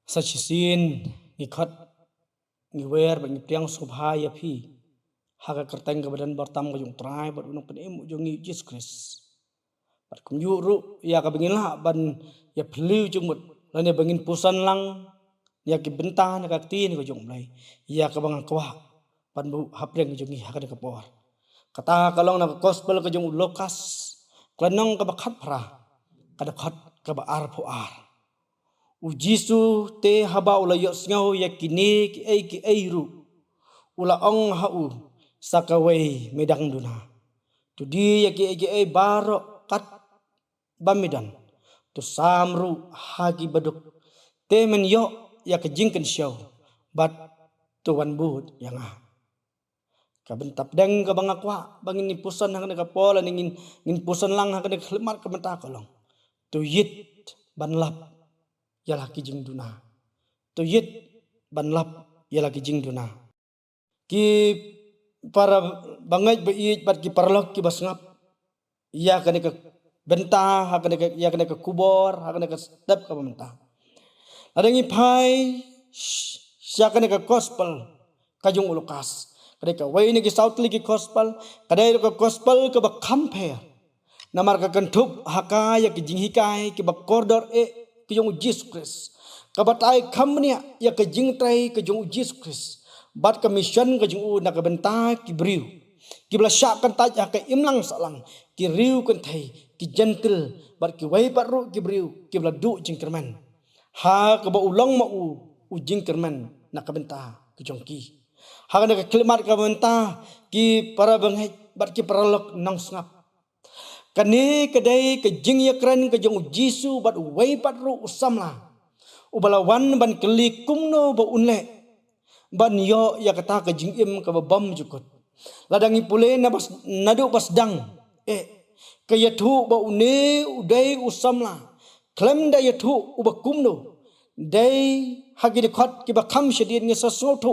Sachisin ngikhat ngiwer bang priang subhaya phi haga kerteng ke badan bertam ke jung trai bat unang penem jung ni Jesus Christ bat kum ru ya ka bangin la ban ya phliu jung mut lan ya bangin pusan lang ya ki bentan ka tin ke jung lai ya ka bang kwa ban bu hapreng jung ni haga ka por kata kalong na gospel ke jung lokas klanong ka bakhat phra kada khat ka ba ar pho ar ujisu te haba ula yok ngau ya kini ki ei ru ula ong hau sakawai medang duna tu di ya ki ei baro kat bamidan tu samru hagi baduk te men yok ya ke jingken syau bat tuan but yang ka bentap deng ka bangakwa bangin ni pusan hang ka pola ngin pusan lang hang ka khlemat ka menta kolong tu yit ban lap yalah ki jing duna to yit ban lap yalah ki jing duna ki para bangai be yit bat ki parlok ki basngap ya kane ka benta ha kane ka ya kane ka kubor ha kane ka step ka benta adangi phai sya kane ka gospel kajung ulukas kane ka wai ni ki southly ki gospel kadai ka gospel ka ba compare namar ka kantup hakaya ki jinghikai ki ba kordor ki jong Jesus Christ kabatai kamnia ya ke jingtrai ke jong Jesus Christ bat ka mission ke jong na ka benta ki briu ki bla syak kan taj ka imlang salang ki riu kan thai ki gentle bat ki wai pat ru ki briu ki bla du jingkerman ha ka ba ulong ma u jingkerman na ka benta ki jong ki ha ka klimat ka benta ki para bangai bat ki paralok nang sngap kani kadai ke jing yakran ke jong jisu bat wai pat ru usamla ubalawan ban keli kumno ba unle ban yo ya kata ke jing im ka bam jukut ladangi pule na bas nadu bas dang ke yathu ba une udai usamla klem da yathu uba kumno dai hagi de khat ki ba kham shedin nge sasothu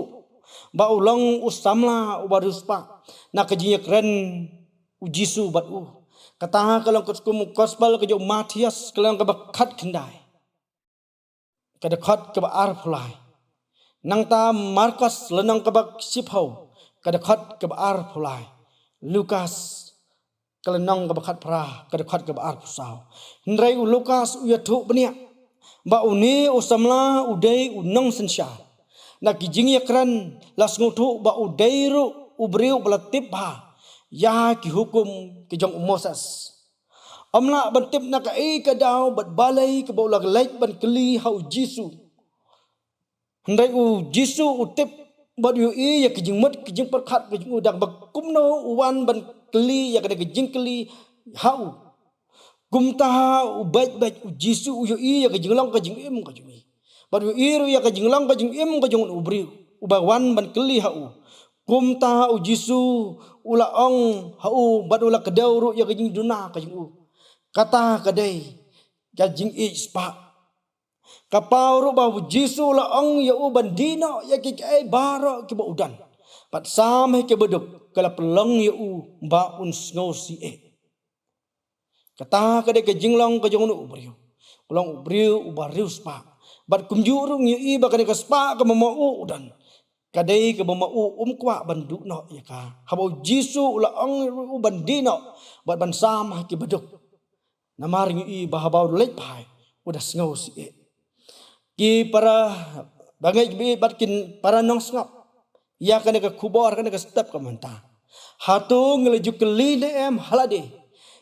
ba ulong usamla ubaruspa na ke jing yakran ujisu bat kata kalau kum gospel ke jo Matias kalau ke bakhat kendai kada khat ke ar phulai nang ta Markus lenang ke bak siphau kada khat ke ar phulai Lukas kalau nang ke bakhat pra kada khat ke ar phusau ndrai Lukas u yathu benia ba uni usamla udai unong sensya na kijing yakran las ngutu ba udai ru ubriu belatip ba ya ki hukum ki jong Moses amla ban tip na ka ka daw bat balai ka baulag like ban kli hau jisu ndai u jisu u tip bat yu ya ki jing mat ki jing perkhat ki jing udak bak kumno uwan ban kli ya ka jing kli hau kumta u bat bat u jisu u yu ya ka jing long ka jing im ka jing bat yu ru ya ka jing long ka jing im ka jing ubri ubawan ban kli hau kumta u jisu ula ong hau bat ula kedau ru ya kajing duna kajing kata kadai kajing ispa kapau ru ba jisu ula ong ya u bandino ya ki ai baro ki ba udan pat sam he ke beduk kala pelong ya u ba un snosi kata kadai kajing long kajing u briu ulong briu u bariu spa bat kumjuru ngi ba kadai ka spa ka mo udan kadai ke bama kwa bandu no ya ka habo jisu ula ong u bandino bat ban sam ki beduk namar ngi bahabau lek pai udah sngau si ki para bangai bi bat kin para nong sngap ya kan ka kubor kan ka step ka manta hatu ngeleju keli ne em halade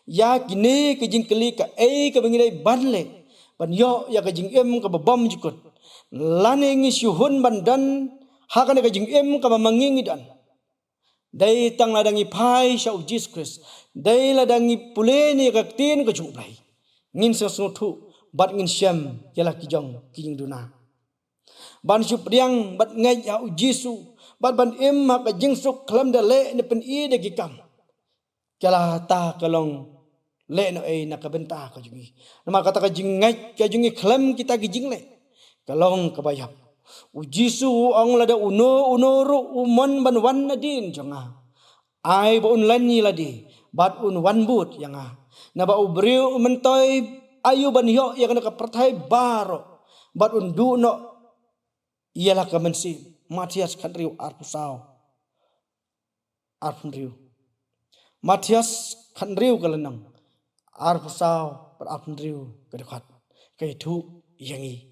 ya kini ke jing keli ka ka bangilai banle ban yo ya ka jing em ka babam jukut lane ngi syuhun bandan hakan ka jing em ka mangingi dan dai tang ladangi pai sha Jesus Christ dai ladangi puleni ka tin ka jublai ngin sesuatu bat ngin syam yalah kijong kijing duna ban supriang bat ngai ya jisu bat ban em ka jing suk klam da le ne pen i de gikam kala ta kalong le no na ka benta ka jungi nama kata ka jing ngai ka jungi klam kita gijing le kalong ka bayap ujisu ang lada uno ru umon ban wan nadin jonga ai ba un lani ladi bat un wan but yanga na ba ubriu mentoy ayu ban yo yang ka perthai baro bat un du no ialah kemensi Matias kan riu arpusau arpun riu Matias kan riu kalenang arpusau per arpun riu kedekat kaitu yangi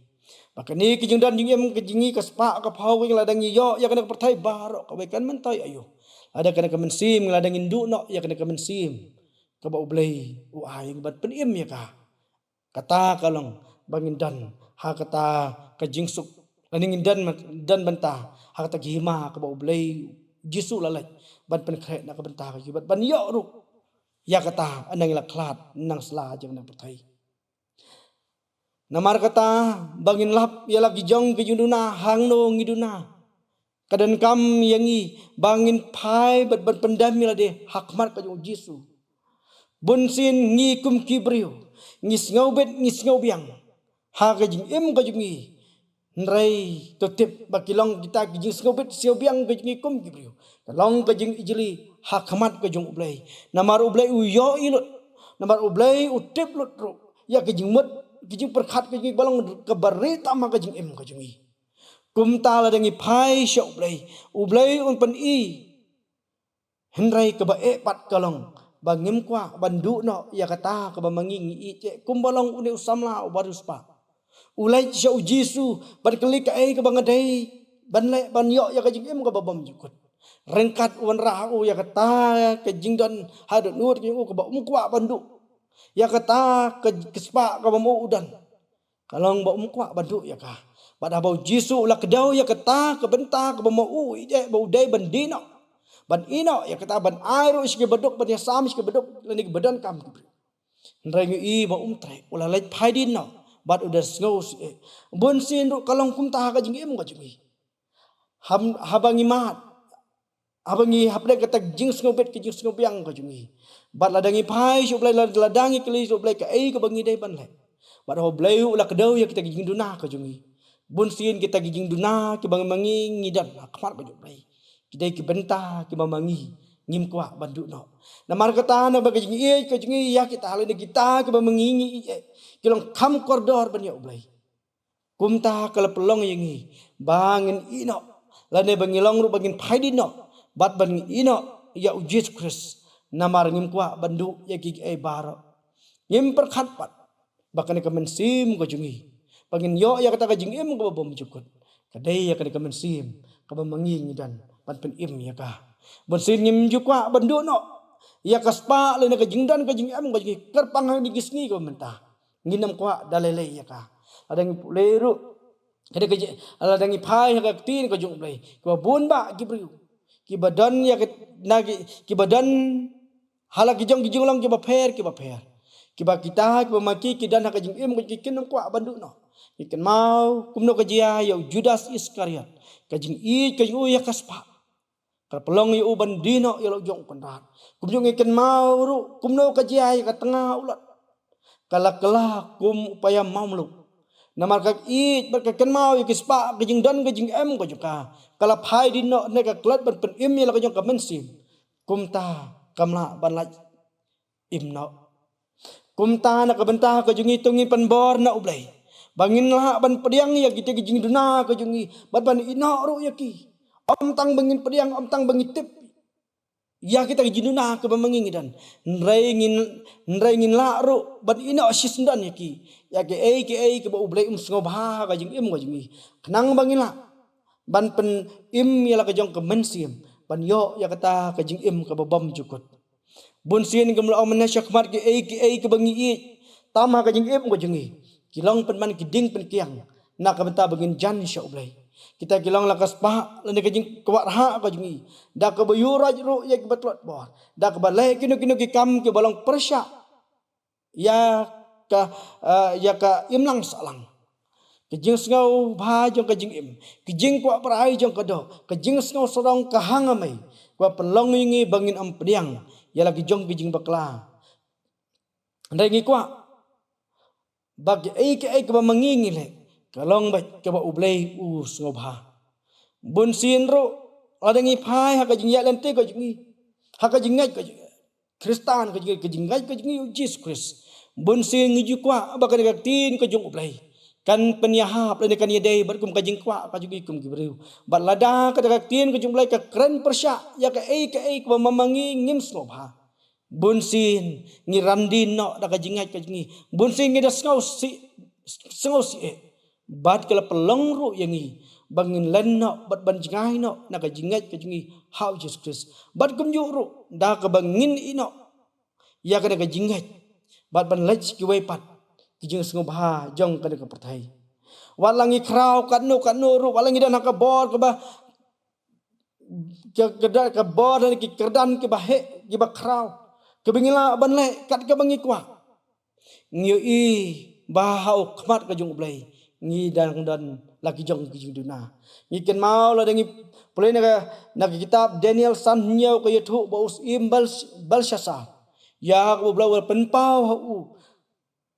makani kijingdan jingem kijingi kaspa ka pau ing ladang yo ya kana pertai barok kabaikan mentai ayo ada kana kemensim ladang indu no ya kana kemensim ka ba ublay u aing bat penim ya ka kata kalong bangindan ha kata kajingsuk laning dan bantah ha kata gihima ka ba ublay jisu lalai ban pen kre na ka bantah ka bat ban yo ru ya kata anang laklat nang sela jang nang pertai namar kata bangin lap ya lagi jong ke junduna hang no ngiduna kadan kam yangi bangin pai bat pendami la de hakmat ka jong jisu bunsin ngikum kibriu ngis ngau biang ha ka jing im ka jong ngi nrai totip bakilong kita ka jing ngau bet siau biang ka jing kum kibriu kalong ka jing ijli hakmat ka jong ublay namar ublay u yo ilut namar ublay utip lut ru ya ka jing mut kijing perkat kijing balong keberita maka jing em kajing i kumta la dengi pai sya ublay un pen i henrai ke ba e pat kalong bangim kwa bandu no ya kata ke ba mangingi i ce kumbalong une usamla ubarus pa ulai sya jisu ban kali ka e ke bangadai ban le ban yo ya kajing em ke babam jukut rengkat wan rahu ya kata ke jing dan hadut nur ke ke ba kwa bandu ya kata kespa ka mau udan kalong ba umkwa bandu ya ka pada bau jisu la kedau ya kata ke benta ke mau ide bau dai bandino ban ino ya kata ban airo iske beduk ban ya samis ke beduk lani ke badan kam rengi i ba tre ula lai phaidin no bat udah ngos bon sin ru kalong kum ta ka jing em ka jing ham habangi mat abangi hapde kata jing ngobet ke jing ngobiang ka jing bat ladangi pai su blai ladangi keli su blai ka ai ka bangi dai ban lai bat ho blai ula kedau ya kita gijing duna ka jungi bun sin kita gijing duna ke bang mangi ngidan akmar ka blai kita ki benta ki mamangi ngim kwa bandu no namar kata na ba gijing i ka jungi ya kita halene kita ke bang mangi kilong kam koridor ban ya blai kumta kala pelong yangi bangin ino lane bangilong ru bangin phaidin no bat bangin ino ya ujis kris namar ngim kwa bandu ya ki ai baro ngim perkhat pat bahkan ka mensim ko jungi pangin yo ya kata ka jing em ko bom jukut kadai ya ka mensim ka mangi dan pan pen im ya ka bon sin ngim jukwa bandu no ya kaspa le ka jing dan ka jing em ko jungi kerpang di gisni ko mentah nginam kwa dalele ya ka adang leru kada ka ala dangi phai ka tin ko jung play ko bun ba gibriu ki badan ya nagi ki badan hala kijong kijong lang ki ba pher kiba kita kiba maki kidan haka jing im kikin kwa bandu no ikan mau kumno kajia ya Judas Iskariot kajing i kajing u ya kaspa kalpelong yu bandino ya lo jong kondat kumjong ikan mau ru kumno kajia ya ka tengah ulat kala kum upaya mamlu namar kak i berkakan mau ya kaspa kajing dan kajing em kajuka kala phai dino ne ka klat ban pen im ya la kajong ka mensim kumta kamla ban laj imno kumta na kabenta ka jungi tungi panbor na ublay bangin lah ban pediang ya kita kijing duna ka jungi ban ina ru ya ki om tang bangin pediang om tang bangin tip ya kita kijing duna ka bamangin dan nraingin la ru ban ina asis dan ya ki ke ba ublay ngobha ka jing im ka jungi kenang bangin la ban pen im ya la ka jong ka mensim ban yo ya kata ka jing im ka babam jukut bun sin gamla amna syakmat ke ke bangi i tama ka jing em ko jungi kilong pen man kiding pen kiang na ka benta bangin jan sya ublay kita kilong lakas pa lane ka jing kwat ha ka jungi da ka bayuraj ru ya ke batlot bor da ka balai kino ki kam ke balong persya ya ka imlang salang kejing sngau bha jong ka jing im kejing kwa prai jong ka do kejing sngau sorong ka hangamai kwa pelong ngi bangin am pediang ya lagi jong bijing bakla ndai ngi kwa bagi ke ba mangingi le kalong ba ke ba ublay us ngobha bun sin ro ada ngi phai ha ka jing ya lente ka jing ha ka jing ngai ka kristan ka jing ngai ka jing Jesus Christ bun sin ngi kwa ba ka tin ka jong ublay kan penyahap lene kan yedai bat kum kajing kwa kajugi kum gibriu bat lada ka daga tien ka jumlai ka kren persya ya ka ei ka mamangi ngim snobha bunsin ngi randin no daga jingat ka jingi bunsin ngi das ngau si bat kala pelong ru yangi bangin len no bat ban jingai no naga jingat ka jingi how Jesus Christ bat kum yu ru da ka bangin ino ya ka daga jingat bat ban lech ki wai pat kijing snobha jong ka daga pertai walangi kraw kanu ru walangi dan ka bor ka ba ka bor dan ki kerdan ki ba he ki ba kraw ke bingila ban le kat ka bangi kwa ngiu i ba hau khmat ka jong blai ngi dan laki jong kijing duna ngi ken mau la dangi pulai na kitab Daniel san nyau ka yethu ba us im bal shasa ya ko blau pen pau hu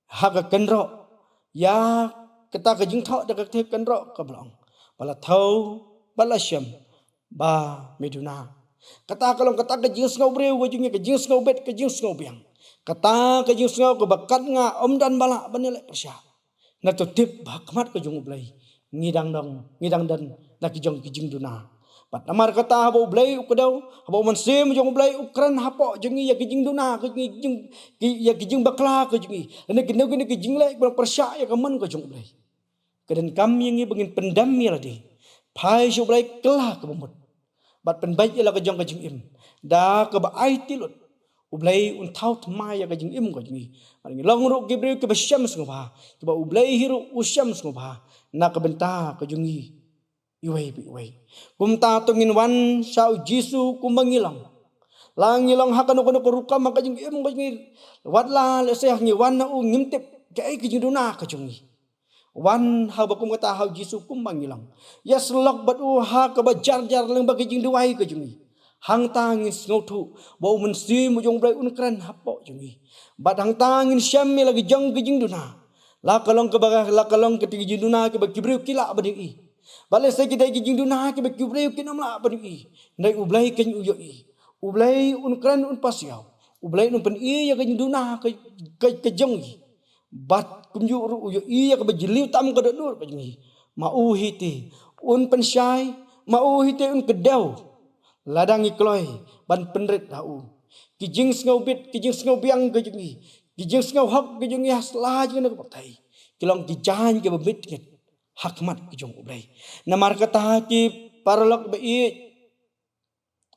ha ka kenro ya kata ka jing tho da ka the kenro ka blong bala thau bala syam ba meduna kata kalong kata ka jing ngau breu ka jing ngau bet ka jing ngau biang kata ka jing ngau ka bakat nga om dan bala banele persya na to tip bakmat ka jung blai ngidang dan laki jong kijing duna pat amar kata habo blai ukdaw habo man sem jong blai ukran hapo jengi ya kijing duna ya kijing bakla ka jengi ene kene kijing lai bang persya ya kaman ka jong blai kaden kam yang bangin pendam ya ladi pai jong blai kelah ka bumut bat penbaik ya la ka jong ka jing im da ka ba ai tilut ublai untau tma ya ka jing im ka jengi paling long ru gibreu ke basyam sngobha ke ba ublai hiru usyam sngobha na ka benta ka jungi iwai kumta tungin wan sau jisu kumangilang langilang hakano kono ruka maka jing im ka jungi watla le seh ngi wan na u ngimtep kai ka jing duna ka jungi wan ha ba kum kata ha jisu kumangilang ya selok bat u ha ka ba jar leng ba ka jing duai ka jungi hang tangin sngotu bau mensi mujong blai unkran hapo jungi bat hang tangin syam lagi jong kijing duna la kalong ke baga la kalong ke tigi duna ke bakibreu kila bading i bale sai kita kijing duna ke bakibreu kinam la bading i nai ublai ken uyo i ublai unkran un pasiau ublai un pen i ya kijing duna ke jong i bat kumju ru uyo i ya ke bajiliu tam ke dur ke jungi ma u hiti un pen syai ma u hiti un kedau ladang ikloi ban penret dau kijing ngau bit kijing ngau biang ke jungi kijing ngau hak ke jungi haslah jeung nak patai kilong kijan ke bebit ke hakmat ke jung ublai namar kata ki parlok be i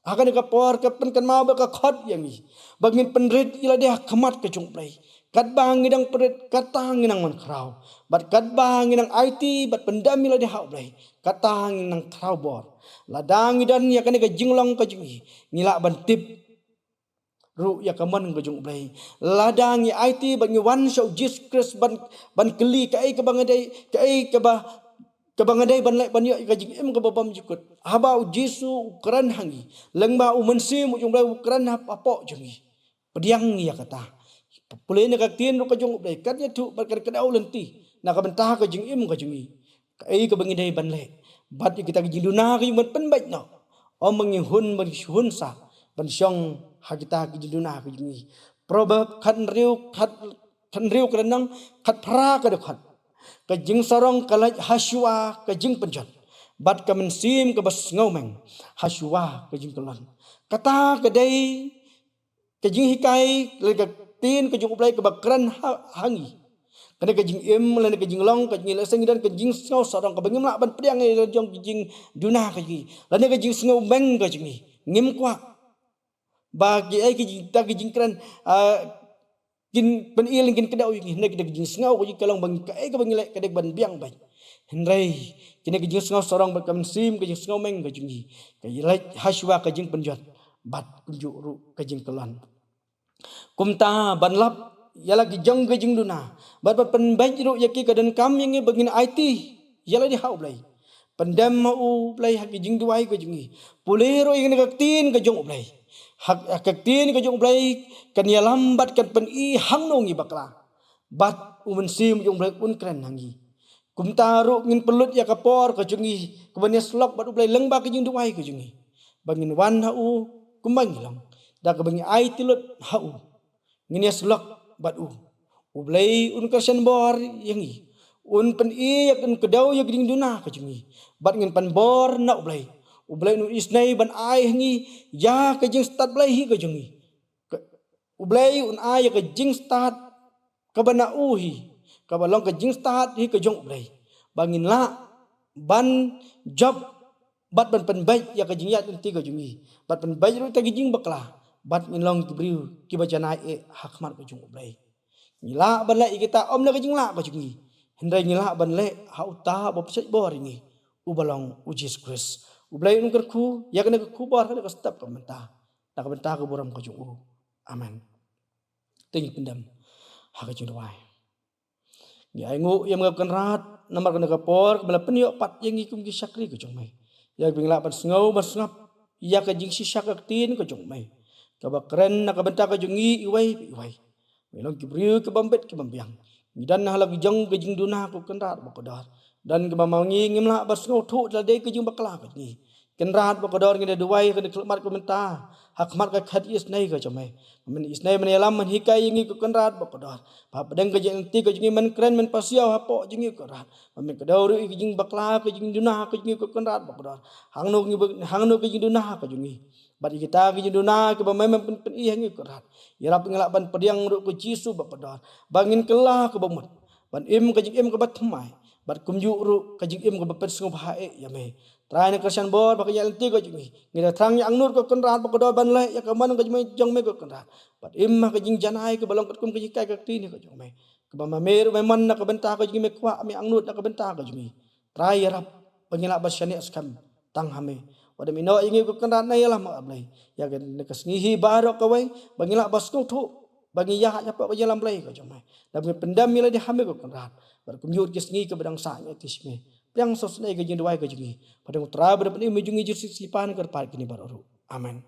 akan ka por ke pen kan mau ka khot yang i bangin penret ila dia hakmat ke jung ublai kat bang ngidang penret kata nginang man krau bat kat bang nginang IT bat pendam ila dia hak ublai kata nginang krau bor ladang dan ya kan ka jinglong ka jungi ngila bantip ru ya kaman ka jung blai ladang ya IT ban wan so Jesus Christ ban keli ka ai ka bangadai ka ai ka bangadai ban lai ban ya ka jing em ka babam jikut haba Jesu kran hangi lengba u mensi mu jung blai kran apo jungi pediang ya kata pulai ne ka tien ru ka jung blai kat ya tu ban ka dau lenti na ka bentah ka jing em ka jungi ka ai ka bangadai ban lai bat kita ke jinduna ke yumat penbaik no om menghun menghun sa ban syong ha kita ke jinduna ke jingi proverb khan riu kerenang khat phra ke dekhat ke jing sarong kalaj haswa ke jing penjat bat ke mensim ke bas ngaumeng haswa ke jing kelan kata ke dai ke jing hikai le ke tin ke jung ublai ke bakran hangi kena kejing im lene kejing long kejing leseng dan kejing ngau sarong kabengim la ban priang e jong kejing duna kejing lene kejing ngau beng kejing ngim kwa bagi ai kejing ta kejing kran kin pen iling kin kedau yin ne kejing ngau kejing kalong bang ai ka bengile kedek ban biang bai henrei kene kejing ngau sarong ban kam sim kejing ngau meng kejing kejilai haswa kejing penjat bat kunju ru kejing kelan kumta ban lap yala ki jong ke jing duna bat penbaik ru yaki kadan kam yang begin IT yala di hau blai pendam mau blai hak jing duai ke jingi pulero yang ka tin ke jong blai hak ka tin ke jong blai kan ya lambat kan pen i hang nongi bakla bat umen sim jong blai un kren hangi kumtaru ngin pelut ya kapor ke jingi kebanya slok bat blai lengba ke jing duai ke jingi bangin wan hau kumbang hilang da ke bangi IT lut hau ngin ya slok bat ublai un kersen bor yangi Un pen I yak un kedau yak ding duna ka jungi. Bat ngin pan bor na ublay. Ublay nu isnay ban ay ngi ya ka jing start blay hi ka jungi. Ublay un ay ka jing start ka bana uhi. Ka balong ka jing start hi ka jong ublay. Bangin la ban job bat ban pen bay ya ka jing ya ti ka jungi. Bat pen bay ru ta jing bakla. Bat ngin long kibriu ki bajana hakmat ka jong ublay. Ngila ban la kita om la ka jing la ka jungi. Hindai ngila ban le ha uta bo psai bor ngi. Ubalong ujis Kris. Ublay un kerku ya kena ku bor ka step ka menta. Ta ka menta ka boram ka jong. Amen. Ting pendam ha ka jing wai. Ya ingu yang mengapkan rat namar kena kapor bala penyo pat yang ikum ki sakri ka jong mai. Ya bingla pan sngau mas ngap ya ka jing si sakak tin ka jong mai. Ka ba keren na ka benta ka jong iwai. Melong ki briu ke bambet ki bambiang. Dan halag jong ke jing duna ko kenrat bakodar. Dan ke mamangi ngimla bas ngau thu la de ke jing bakla ka ngi. Kenrat bakodar ngi de duai ke kelmat ko menta. Hakmat ka khat is nai ka jomai. Men is nai men yalam men hikai ngi ko kenrat bakodar. Pa pedang ke jing ti ke jing men keren men pasiau hapo jing ko rat. Men ke dauru ke jing bakla ke jing duna ke jing ko kenrat bakodar. Hangno ke jing duna ka jungi. Bari kita ke jing duna ke bamai pen I ngi ko rat. Yarap ngelak ban pediang ru ko Jisu bakodar. Bangin kelah ke bamut. Ban im ke jing im ke batmai. Bat kumju ru ke jing im ke bapet sngau bae ya me. Trai ne kersian bor bak ya enti ko jungi. Ngira trang yang nur ko kenrat bakodar ban le ya ke man ke jong me ko kenrat. Bat im ke jing janai ke balong kum ke jing kai ke tini ko jong me. Ke bama meru memang nak ke benta ko jing me kwa me ang nur nak ke benta ko jungi. Trai yarap pengilak basyani askam tang hame. Wada mino ingi ko kenrat na yalah ma ablay. Ya ke nekasngihi barok kawai bangilak bas ko thu. Bagi ya ya pak jalan blay ko jomai. Dan pendam mila di hame ko kenrat. Bar kumyut kisngi ke bedang sa nya tisme. Yang sosnai ke jing duai ke jungi. Pada utra ber pen mejungi jursi sipan ke par kini baru. Amen.